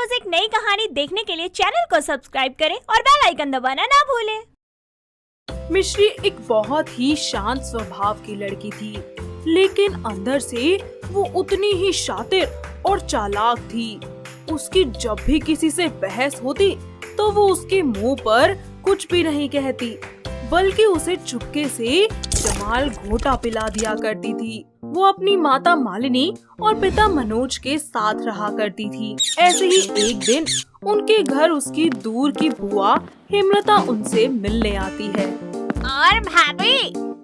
रोज एक नई कहानी देखने के लिए चैनल को सब्सक्राइब करें और बेल आइकन दबाना ना भूलें। मिश्री एक बहुत ही शांत स्वभाव की लड़की थी, लेकिन अंदर से वो उतनी ही शातिर और चालाक थी। उसकी जब भी किसी से बहस होती तो वो उसके मुंह पर कुछ भी नहीं कहती, बल्कि उसे चुपके से जमाल घोटा पिला दिया करती थी। वो अपनी माता मालिनी और पिता मनोज के साथ रहा करती थी। ऐसे ही एक दिन उनके घर उसकी दूर की बुआ हेमलता उनसे मिलने आती है। और भाभी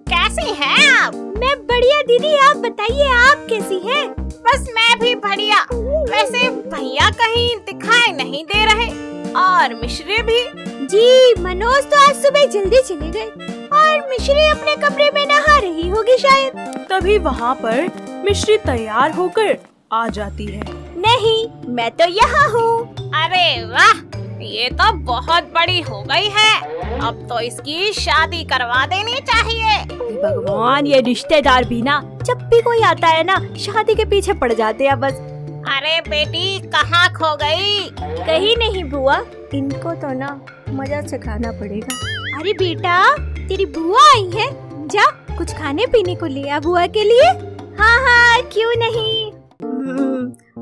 कैसी हैं आप? मैं बढ़िया दीदी, आप बताइए आप कैसी हैं? बस मैं भी बढ़िया। वैसे भैया कहीं दिखाई नहीं दे रहे और मिश्री भी। जी, मनोज तो आज सुबह जल्दी चले गए और मिश्री अपने कमरे में नहा रही होगी शायद। तभी वहाँ पर मिश्री तैयार होकर आ जाती है। नहीं, मैं तो यहाँ हूँ। अरे वाह, ये तो बहुत बड़ी हो गई है। अब तो इसकी शादी करवा देनी चाहिए। भगवान, ये रिश्तेदार भी ना जब भी कोई आता है ना शादी के पीछे पड़ जाते हैं बस। अरे बेटी, कहाँ खो गई? कहीं नहीं बुआ, इनको तो ना मजा चखाना पड़ेगा। अरे बेटा, तेरी बुआ आई है, जा कुछ खाने पीने को ले आ बुआ के लिए। हाँ हाँ, क्यों नहीं।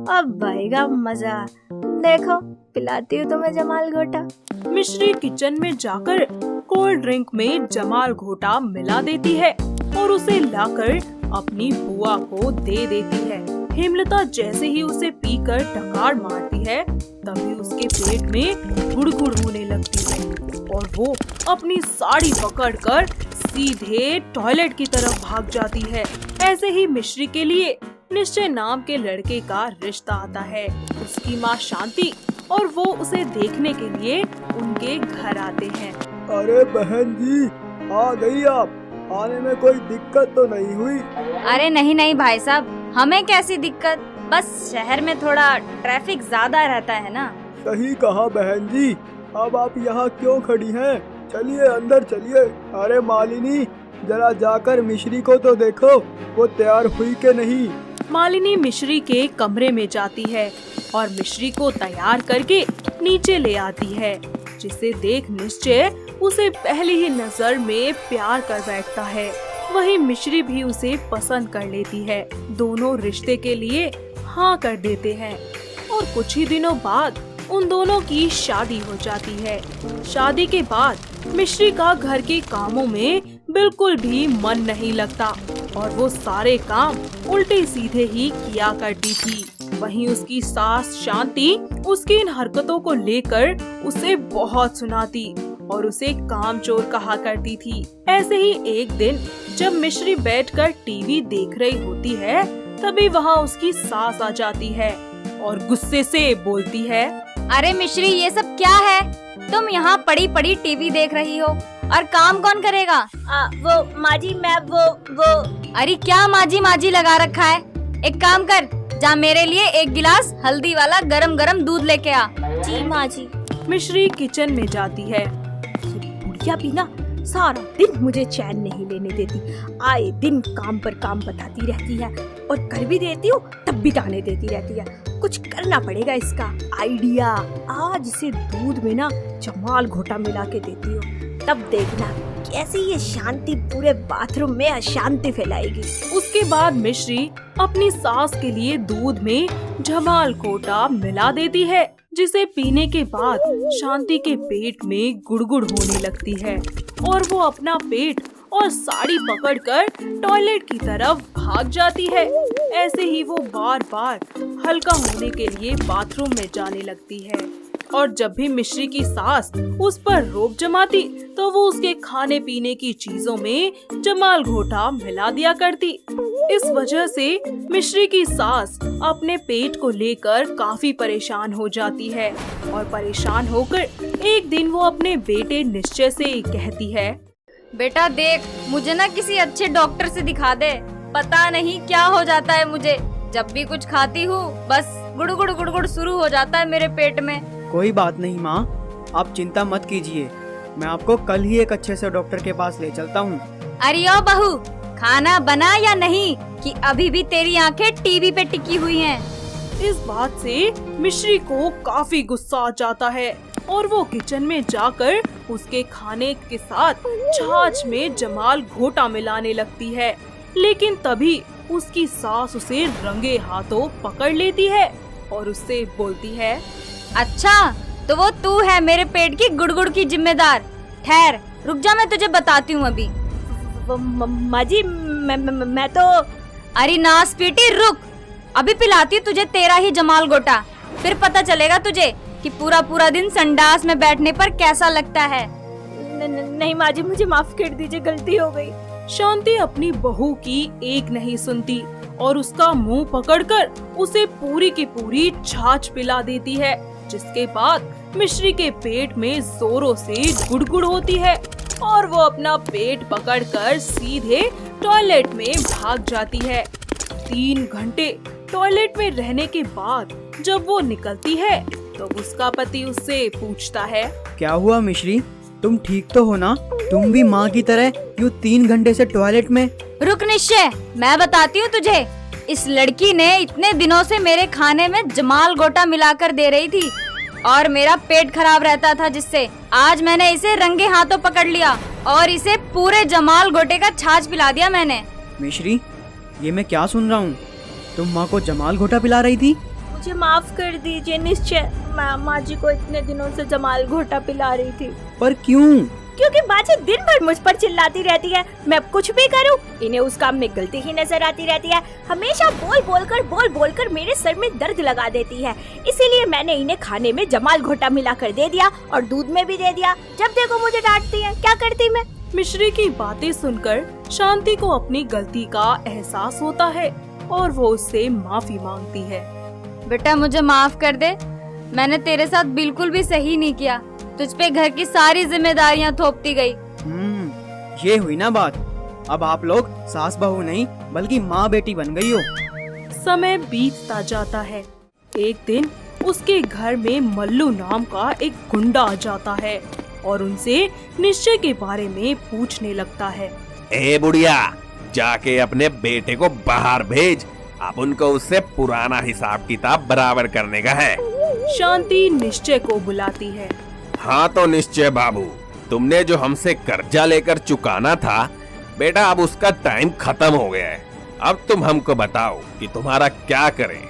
अब आएगा मजा, देखो पिलाती हूँ तुम्हें जमाल घोटा। मिश्री किचन में जाकर कोल्ड ड्रिंक में जमाल घोटा मिला देती है और उसे लाकर अपनी बुआ को दे देती है। हेमलता जैसे ही उसे पीकर डकार मारती है, तभी उसके पेट में गुड़गुड़ होने लगती है और वो अपनी साड़ी पकड़कर सीधे टॉयलेट की तरफ भाग जाती है। ऐसे ही मिश्री के लिए निश्चय नाम के लड़के का रिश्ता आता है। उसकी माँ शांति और वो उसे देखने के लिए उनके घर आते हैं। अरे बहन जी, आ गई आप। आने में कोई दिक्कत तो नहीं हुई? अरे नहीं नहीं भाई साहब, हमें कैसी दिक्कत, बस शहर में थोड़ा ट्रैफिक ज्यादा रहता है ना। सही कहा बहन जी। अब आप यहाँ क्यों खड़ी हैं? चलिए अंदर चलिए। अरे मालिनी, जरा जाकर मिश्री को तो देखो, वो तैयार हुई के नहीं। मालिनी मिश्री के कमरे में जाती है और मिश्री को तैयार करके नीचे ले आती है, जिसे देख निश्चय उसे पहली ही नजर में प्यार कर बैठता है। वहीं मिश्री भी उसे पसंद कर लेती है। दोनों रिश्ते के लिए हाँ कर देते हैं और कुछ ही दिनों बाद उन दोनों की शादी हो जाती है। शादी के बाद मिश्री का घर के कामों में बिल्कुल भी मन नहीं लगता और वो सारे काम उल्टे सीधे ही किया करती थी। वहीं उसकी सास शांति उसकी इन हरकतों को लेकर उसे बहुत सुनाती और उसे कामचोर कहा करती थी। ऐसे ही एक दिन जब मिश्री बैठकर टीवी देख रही होती है, तभी वहाँ उसकी सास आ जाती है और गुस्से से बोलती है, अरे मिश्री, ये सब क्या है? तुम यहाँ पड़ी पड़ी टीवी देख रही हो और काम कौन करेगा? वो माजी, मैं वो अरे क्या माजी माजी लगा रखा है? एक काम कर, जा मेरे लिए एक गिलास हल्दी वाला गरम गरम दूध लेके आ। जी माजी। मिश्री किचन में जाती है। बुढ़िया भी ना सारा दिन मुझे चैन नहीं लेने देती। आए दिन काम पर काम बताती रहती है और कर भी देती हूँ तब भी ताने देती रहती है। कुछ करना पड़ेगा इसका आइडिया। आज इसे दूध में ना जमाल घोटा मिला के देती हूँ, तब देखना कैसे ये शांति पूरे बाथरूम में अशांति फैलाएगी। उसके बाद मिश्री अपनी सास के लिए दूध में जमाल घोटा मिला देती है, जिसे पीने के बाद शांति के पेट में गुड़गुड़ होने लगती है और वो अपना पेट और साड़ी पकड़कर टॉयलेट की तरफ भाग जाती है। ऐसे ही वो बार बार हल्का होने के लिए बाथरूम में जाने लगती है और जब भी मिश्री की सास उस पर रोब जमाती तो वो उसके खाने पीने की चीजों में जमाल घोटा मिला दिया करती। इस वजह से मिश्री की सास अपने पेट को लेकर काफी परेशान हो जाती है और परेशान होकर एक दिन वो अपने बेटे निश्चय से कहती है, बेटा देख, मुझे ना किसी अच्छे डॉक्टर से दिखा दे। पता नहीं क्या हो जाता है मुझे, जब भी कुछ खाती हूँ बस गुड़गुड़ गुड़गुड़ शुरू हो जाता है मेरे पेट में। कोई बात नहीं माँ, आप चिंता मत कीजिए, मैं आपको कल ही एक अच्छे से डॉक्टर के पास ले चलता हूँ। अरे ओ बहू, खाना बना या नहीं कि अभी भी तेरी आंखें टीवी पे टिकी हुई हैं? इस बात से मिश्री को काफी गुस्सा आ जाता है और वो किचन में जाकर उसके खाने के साथ छाछ में जमाल घोटा मिलाने लगती है। लेकिन तभी उसकी सास उसे रंगे हाथों पकड़ लेती है और उससे बोलती है, अच्छा तो वो तू है मेरे पेट की गुड़गुड़ की जिम्मेदार। ठहर, रुक जा, मैं तुझे बताती हूँ अभी। माँ जी मैं तो अरे नास पीटी, रुक, अभी पिलाती हूँ तुझे तेरा ही जमाल गोटा, फिर पता चलेगा तुझे कि पूरा पूरा दिन संडास में बैठने पर कैसा लगता है। नहीं माँ जी, मुझे माफ कर दीजिए, गलती हो गई। शांति अपनी बहू की एक नहीं सुनती और उसका मुंह पकड़कर उसे पूरी की पूरी छाछ पिला देती है, जिसके बाद मिश्री के पेट में जोरों से गुड़गुड़ होती है और वो अपना पेट पकड़कर सीधे टॉयलेट में भाग जाती है। 3 घंटे टॉयलेट में रहने के बाद जब वो निकलती है तो उसका पति उससे पूछता है, क्या हुआ मिश्री, तुम ठीक तो हो ना? तुम भी माँ की तरह यूँ 3 घंटे से टॉयलेट में? रुक निश्चय, मैं बताती हूँ तुझे। इस लड़की ने इतने दिनों से मेरे खाने में जमाल गोटा मिलाकर दे रही थी और मेरा पेट खराब रहता था, जिससे आज मैंने इसे रंगे हाथों पकड़ लिया और इसे पूरे जमाल गोटे का छाछ पिला दिया मैंने। मिश्री, ये मैं क्या सुन रहा हूँ? तुम माँ को जमाल घोटा पिला रही थी? मुझे माफ कर दीजिए निश्चय, मैं माँ जी को इतने दिनों से जमाल घोटा पिला रही थी। पर क्यों? क्योंकि माँ जी दिन भर मुझ पर चिल्लाती रहती है, मैं कुछ भी करूँ इन्हें उस काम में गलती ही नजर आती रहती है। हमेशा बोल बोल कर मेरे सर में दर्द लगा देती है। इसीलिए मैंने इन्हें खाने में जमाल घोटा मिलाकर दे दिया और दूध में भी दे दिया। जब देखो मुझे डांटती है, क्या करती मैं? मिश्री की बातें सुनकर शांति को अपनी गलती का एहसास होता है और वो उससे माफी मांगती है। बेटा मुझे माफ कर दे, मैंने तेरे साथ बिल्कुल भी सही नहीं किया, तुझ पे घर की सारी जिम्मेदारियां थोपती गई। ये हुई ना बात। अब आप लोग सास बहू नहीं बल्कि माँ बेटी बन गई हो। समय बीतता जाता है। एक दिन उसके घर में मल्लू नाम का एक गुंडा आ जाता है और उनसे निश्चय के बारे में पूछने लगता है। ए बुढ़िया, जाके अपने बेटे को बाहर भेज, अब उनको उससे पुराना हिसाब किताब बराबर करने का है। शांति निश्चय को बुलाती है। हाँ तो निश्चय बाबू, तुमने जो हमसे कर्जा लेकर चुकाना था बेटा, अब उसका टाइम खत्म हो गया है। अब तुम हमको बताओ कि तुम्हारा क्या करें?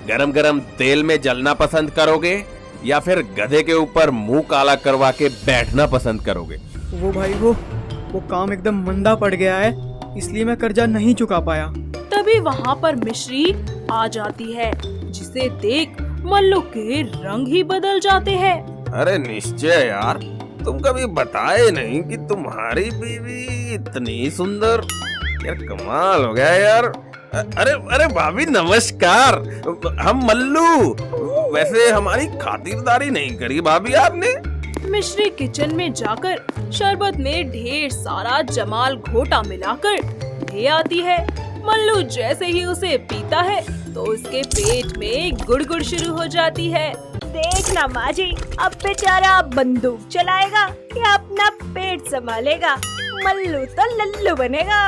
गरम गरम तेल में जलना पसंद करोगे या फिर गधे के ऊपर मुंह काला करवा के बैठना पसंद करोगे? वो भाई वो काम एकदम मंदा पड़ गया है, इसलिए मैं कर्जा नहीं चुका पाया। तभी वहाँ पर मिश्री आ जाती है, जिसे देख मल्लू के रंग ही बदल जाते हैं। अरे निश्चय यार, तुम कभी बताए नहीं कि तुम्हारी बीवी इतनी सुंदर। यार कमाल हो गया यार। अरे अरे भाभी नमस्कार, हम मल्लू। वैसे हमारी खातिरदारी नहीं करी भाभी आपने। मिश्री किचन में जाकर शरबत में ढेर सारा जमाल घोटा मिलाकर ले आती है। मल्लू जैसे ही उसे पीता है तो उसके पेट में गुड़गुड़ शुरू हो जाती है। देखना माँ जी, अब बेचारा बंदूक चलाएगा या अपना पेट संभालेगा? मल्लू तो लल्लू बनेगा।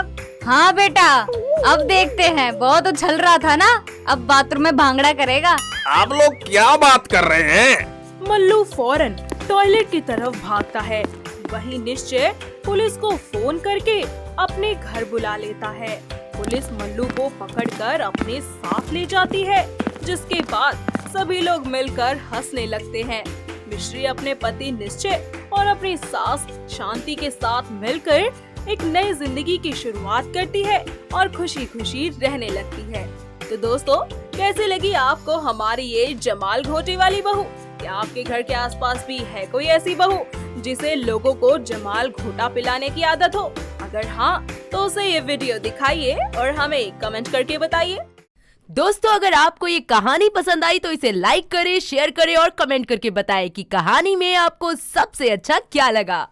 हाँ बेटा, अब देखते हैं, बहुत उछल रहा था ना, अब बाथरूम में भांगड़ा करेगा। आप लोग क्या बात कर रहे हैं? मल्लू फौरन टॉयलेट की तरफ भागता है। वहीं निश्चय पुलिस को फोन करके अपने घर बुला लेता है। पुलिस मल्लू को पकड़कर अपने साथ ले जाती है, जिसके बाद सभी लोग मिलकर हंसने लगते हैं। मिश्री अपने पति निश्चय और अपनी सास शांति के साथ मिलकर एक नई जिंदगी की शुरुआत करती है और खुशी खुशी रहने लगती है। तो दोस्तों, कैसे लगी आपको हमारी ये जमाल घोटे वाली बहू? क्या आपके घर के आसपास भी है कोई ऐसी बहू जिसे लोगों को जमाल घोटा पिलाने की आदत हो? अगर हाँ, तो उसे ये वीडियो दिखाइए और हमें कमेंट करके बताइए। दोस्तों, अगर आपको ये कहानी पसंद आई तो इसे लाइक करें, शेयर करें और कमेंट करके बताएं कि कहानी में आपको सबसे अच्छा क्या लगा।